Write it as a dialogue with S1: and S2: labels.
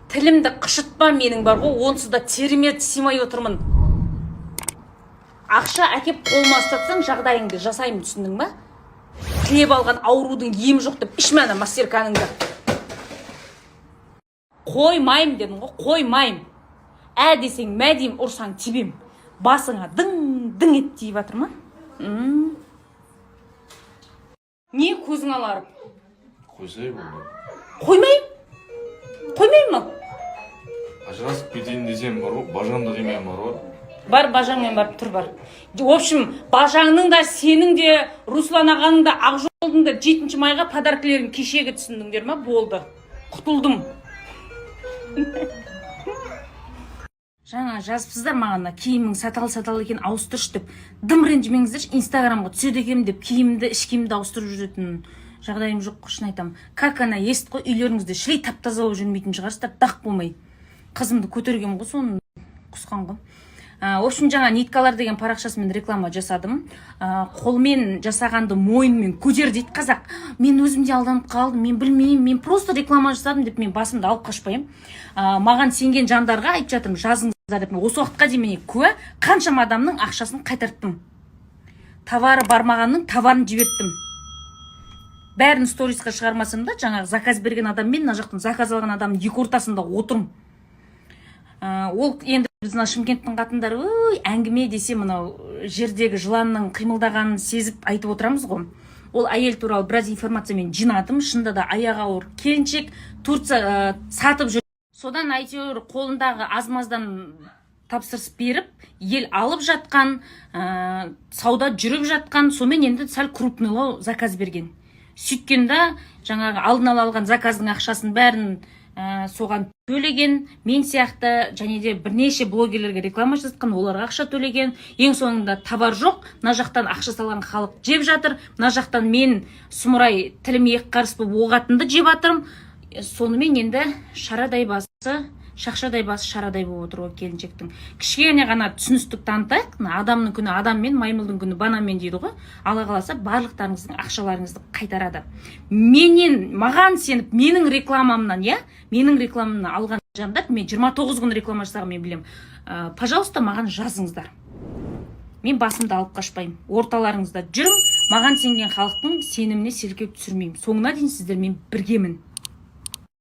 S1: Тілімді қышытпа менің бар ғой, онсыз да теріме симай отырмын. Ақша әкеп қолыма ұстатсаң, жағдайыңды жасаймын, түсіндің ба? Тілеп алған аурудың ем жоқ деп ішме ана мастерканыңды. Қоймайым дедің ғой, қоймайым. Ә десең мәдейім, ұрсаң тебем. Басыңа дың ет дейіп атыр ма? Не көзің аларып?
S2: Қойсай болды.
S1: Қоймайым ма?
S2: Ажырасып кетейін десем бар ғой, бажамды демейм бар ғой.
S1: Бар, бажаңмен барып тұр бар. В общем, бажаңның да, сенің де, Руслан ағаның да, Ақжолдың да 7 майға подаркілерін кешегі түсіндіңдер ма? Болды. Құтылдым. Жаңа жазыпсыздар мағана, киімің сатал екен, ауыстырыш деп. Дым ренжімеңіздерші, инстаграмға түседі екем деп, киімді, іш киімді ауыстырып жүретін жағдайым жоқ, шын айтамын. Как ана ест қой, үйлеріңізде шілей таптаза болып жүрмейтін шығарсыздар, дақ болмай. Қызымды көтергем ғой, соны құсқан ғой. В общем, жаңа ниткалар деген парақшасымен реклама жасадым. Қолмен жасағанды мойынмен көтер дейді қазақ. Мен өзімде алданып қалдым, мен білмеймін, мен просто реклама жасадым деп мен басымды алып қашпайым. Маған сенген жандарға айтып жатырмын, жазыңыздар деп. Осы уақытқа дейін мен куә қаншама адамның ақшасын қайтарттым. Товары бармағанның товарын жіберттім. Бәрін сторисқа шығармасам да, жаңағы заказ берген адаммен мына жақтан заказ алған адамның екі ортасында отырмын. Ол енді біздің Шымкенттің қатындары әңгіме десе мынау жердегі жыланның қимылдағанын сезіп айтып отырамыз ғой. Ол әйел туралы біраз информациямен жинадым. Шында да аяғы ауыр келіншек Турция сатып жүр. Содан әйтеуір қолындағы аз-маздан тапсырыс беріп, ел алып жатқан, сауда жүріп жатқан, сомен енді сәл крупныйлау заказ берген. Сөйткенде жаңағы алдын ала алған заказдың ақшасын бәрін соған төлеген, мен сияқты және де бірнеше блогерлерге реклама жасатқан, оларға ақша төлеген. Ең соңында товар жоқ, мына жақтан ақша салған халық жеп жатыр, мына жақтан мен сұмырай тілім екі қарыс болып оғатынды жеп жатырмын. Сонымен енді шарадай басы, шақшадай басы шарадай болып отыр ол келіншектің. Кішкене ғана түсіністік танытайық. Адамның күні адаммен, маймылдың күні бананмен дейді ғой. Алла қаласа барлықтарыңыздың ақшаларыңызды қайтарады. Маған сеніп, менің рекламамнан алған жандар, мен 29 күн реклама жасаған мен білем. Пожалуйста, маған жазыңыздар. Мен басымды алып қашпайым. Орталарыңызда жүрім, маған сенген халықтың сеніміне селкеу түсірмеймін. Соңына дейін сіздермен біргемін.